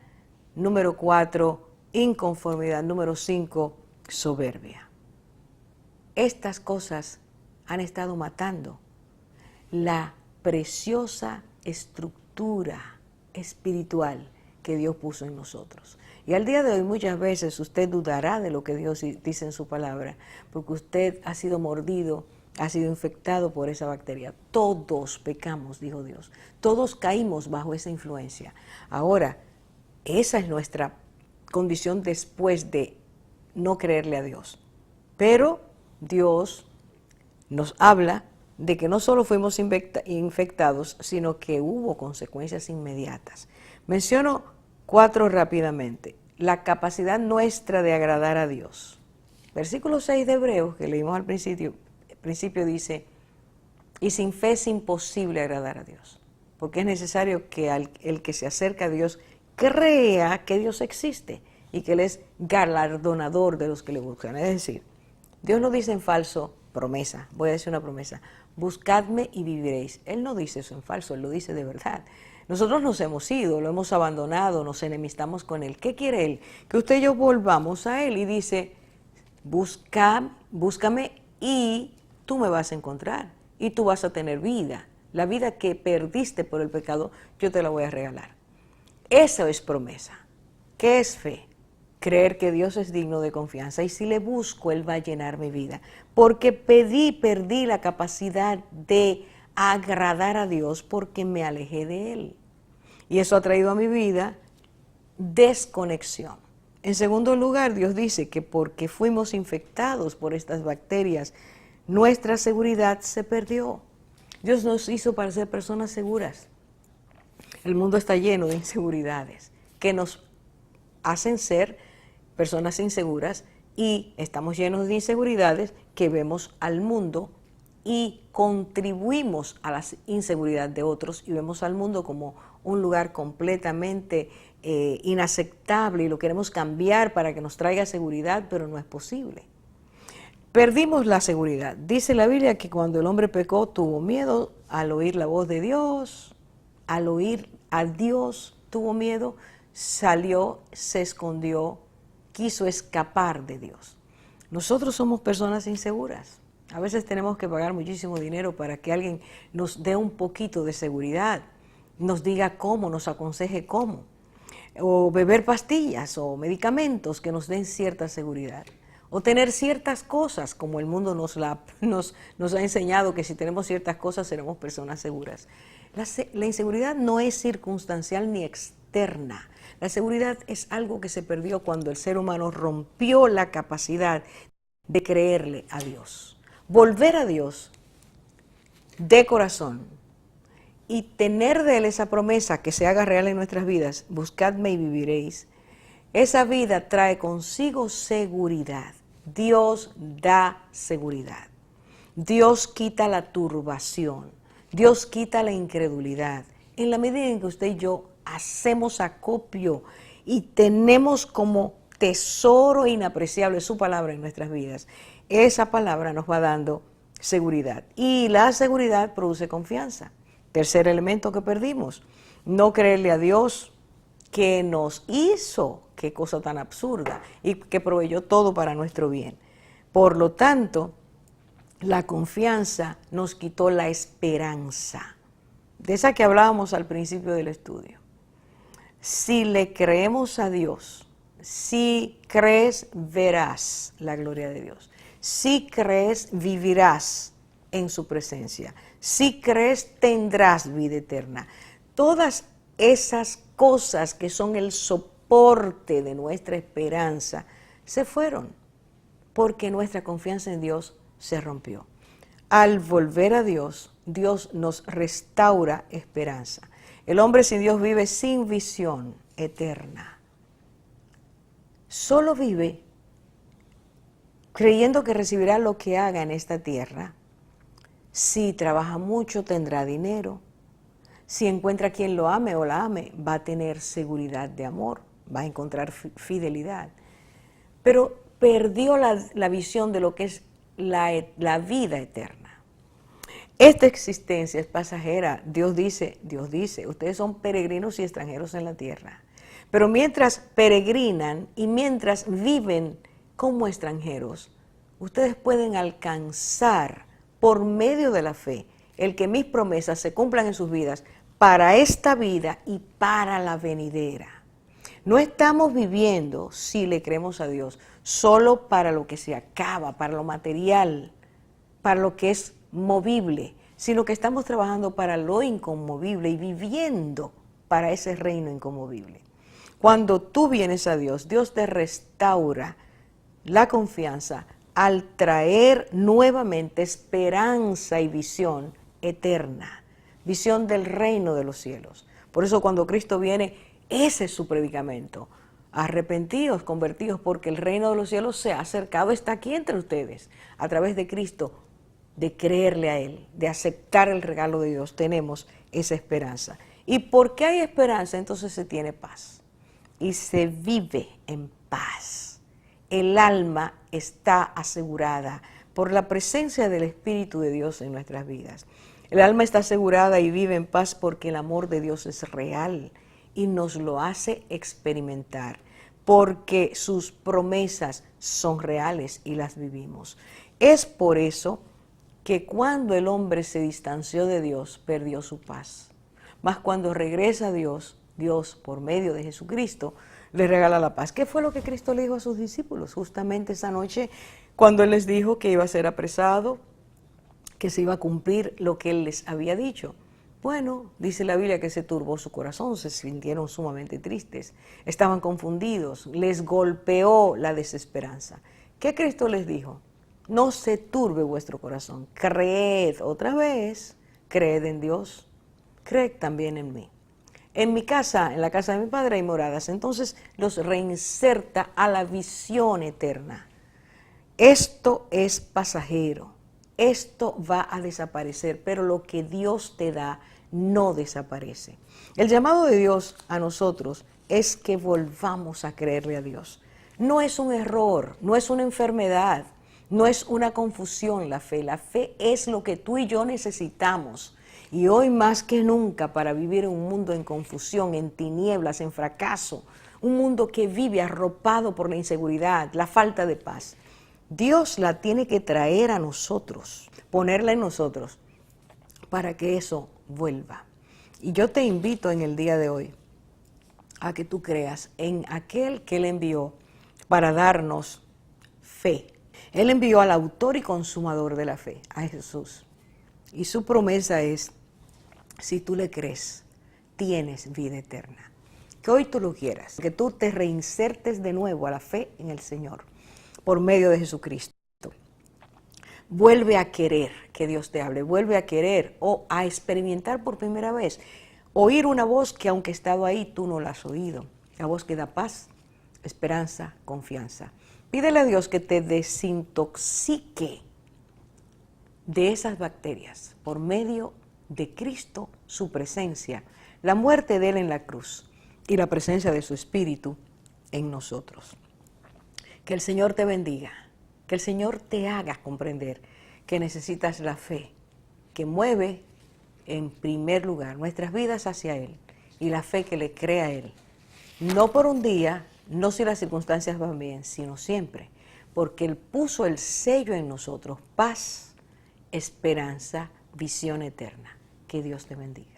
Número 4, inconformidad. Número 5, soberbia. Estas cosas han estado matando la preciosa estructura espiritual que Dios puso en nosotros. Y al día de hoy muchas veces usted dudará de lo que Dios dice en su palabra, porque usted ha sido mordido, ha sido infectado por esa bacteria. Todos pecamos, dijo Dios. Todos caímos bajo esa influencia. Ahora, esa es nuestra condición después de no creerle a Dios. Pero Dios nos habla de que no solo fuimos infectados, sino que hubo consecuencias inmediatas. Menciono 4 rápidamente. La capacidad nuestra de agradar a Dios. Versículo 6 de Hebreos, que leímos al principio dice, y sin fe es imposible agradar a Dios, porque es necesario que el que se acerca a Dios crea que Dios existe y que Él es galardonador de los que le buscan. Es decir, Dios no dice en falso promesa, voy a decir una promesa, buscadme y viviréis. Él no dice eso en falso, Él lo dice de verdad. Nosotros nos hemos ido, lo hemos abandonado, nos enemistamos con Él. ¿Qué quiere Él? Que usted y yo volvamos a Él y dice, búscame y tú me vas a encontrar y tú vas a tener vida. La vida que perdiste por el pecado, yo te la voy a regalar. Eso es promesa. ¿Qué es fe? Creer que Dios es digno de confianza y si le busco, Él va a llenar mi vida. Porque perdí la capacidad de agradar a Dios porque me alejé de Él. Y eso ha traído a mi vida desconexión. En segundo lugar, Dios dice que porque fuimos infectados por estas bacterias, nuestra seguridad se perdió. Dios nos hizo para ser personas seguras. El mundo está lleno de inseguridades que nos hacen ser personas inseguras y estamos llenos de inseguridades que vemos al mundo y contribuimos a la inseguridad de otros y vemos al mundo como un lugar completamente inaceptable y lo queremos cambiar para que nos traiga seguridad, pero no es posible. Perdimos la seguridad. Dice la Biblia que cuando el hombre pecó tuvo miedo al oír la voz de Dios, al oír a Dios tuvo miedo, salió, se escondió, quiso escapar de Dios. Nosotros somos personas inseguras. A veces tenemos que pagar muchísimo dinero para que alguien nos dé un poquito de seguridad, nos diga cómo, nos aconseje cómo, o beber pastillas o medicamentos que nos den cierta seguridad, o tener ciertas cosas, como el mundo nos ha enseñado que si tenemos ciertas cosas seremos personas seguras. La inseguridad no es circunstancial ni externa. La seguridad es algo que se perdió cuando el ser humano rompió la capacidad de creerle a Dios. Volver a Dios de corazón y tener de Él esa promesa que se haga real en nuestras vidas, buscadme y viviréis. Esa vida trae consigo seguridad. Dios da seguridad. Dios quita la turbación. Dios quita la incredulidad. En la medida en que usted y yo hacemos acopio y tenemos como tesoro inapreciable su palabra en nuestras vidas, esa palabra nos va dando seguridad. Y la seguridad produce confianza. Tercer elemento que perdimos, no creerle a Dios que nos hizo, qué cosa tan absurda, y que proveyó todo para nuestro bien. Por lo tanto, la confianza nos quitó la esperanza, de esa que hablábamos al principio del estudio. Si le creemos a Dios, si crees, verás la gloria de Dios. Si crees, vivirás en su presencia. Si crees, tendrás vida eterna. Todas esas cosas que son el soporte de nuestra esperanza se fueron porque nuestra confianza en Dios se rompió. Al volver a Dios, Dios nos restaura esperanza. El hombre sin Dios vive sin visión eterna. Solo vive creyendo que recibirá lo que haga en esta tierra. Si trabaja mucho, tendrá dinero. Si encuentra quien lo ame o la ame, va a tener seguridad de amor, va a encontrar fidelidad. Pero perdió la visión de lo que es la vida eterna. Esta existencia es pasajera. Dios dice, ustedes son peregrinos y extranjeros en la tierra. Pero mientras peregrinan y mientras viven como extranjeros, ustedes pueden alcanzar por medio de la fe el que mis promesas se cumplan en sus vidas para esta vida y para la venidera. No estamos viviendo, si le creemos a Dios, solo para lo que se acaba, para lo material, para lo que es movible, sino que estamos trabajando para lo inconmovible y viviendo para ese reino inconmovible. Cuando tú vienes a Dios, Dios te restaura la confianza al traer nuevamente esperanza y visión eterna, visión del reino de los cielos. Por eso cuando Cristo viene, ese es su predicamento. Arrepentidos, convertidos, porque el reino de los cielos se ha acercado, está aquí entre ustedes. A través de Cristo, de creerle a Él, de aceptar el regalo de Dios, tenemos esa esperanza. Y porque hay esperanza, entonces se tiene paz. Y se vive en paz. El alma está asegurada por la presencia del Espíritu de Dios en nuestras vidas. El alma está asegurada y vive en paz porque el amor de Dios es real y nos lo hace experimentar, porque sus promesas son reales y las vivimos. Es por eso que cuando el hombre se distanció de Dios, perdió su paz. Mas cuando regresa a Dios, Dios, por medio de Jesucristo, le regala la paz. ¿Qué fue lo que Cristo le dijo a sus discípulos justamente esa noche cuando Él les dijo que iba a ser apresado, que se iba a cumplir lo que Él les había dicho? Bueno, dice la Biblia que se turbó su corazón, se sintieron sumamente tristes, estaban confundidos, les golpeó la desesperanza. ¿Qué Cristo les dijo? No se turbe vuestro corazón, creed otra vez, creed en Dios, creed también en mí. En mi casa, en la casa de mi padre hay moradas, entonces los reinserta a la visión eterna. Esto es pasajero, esto va a desaparecer, pero lo que Dios te da no desaparece. El llamado de Dios a nosotros es que volvamos a creerle a Dios. No es un error, no es una enfermedad, no es una confusión la fe. La fe es lo que tú y yo necesitamos. Y hoy más que nunca para vivir en un mundo en confusión, en tinieblas, en fracaso, un mundo que vive arropado por la inseguridad, la falta de paz. Dios la tiene que traer a nosotros, ponerla en nosotros para que eso vuelva. Y yo te invito en el día de hoy a que tú creas en aquel que Él envió para darnos fe. Él envió al autor y consumador de la fe, a Jesús. Y su promesa es, si tú le crees, tienes vida eterna. Que hoy tú lo quieras, que tú te reinsertes de nuevo a la fe en el Señor por medio de Jesucristo. Vuelve a querer que Dios te hable, vuelve a querer o a experimentar por primera vez, oír una voz que aunque estado ahí tú no la has oído, la voz que da paz, esperanza, confianza. Pídele a Dios que te desintoxique de esas bacterias por medio de Cristo, su presencia, la muerte de Él en la cruz y la presencia de su Espíritu en nosotros. Que el Señor te bendiga, que el Señor te haga comprender que necesitas la fe que mueve en primer lugar nuestras vidas hacia Él y la fe que le crea a Él. No por un día, no si las circunstancias van bien, sino siempre, porque Él puso el sello en nosotros, paz, esperanza, visión eterna. Que Dios te bendiga.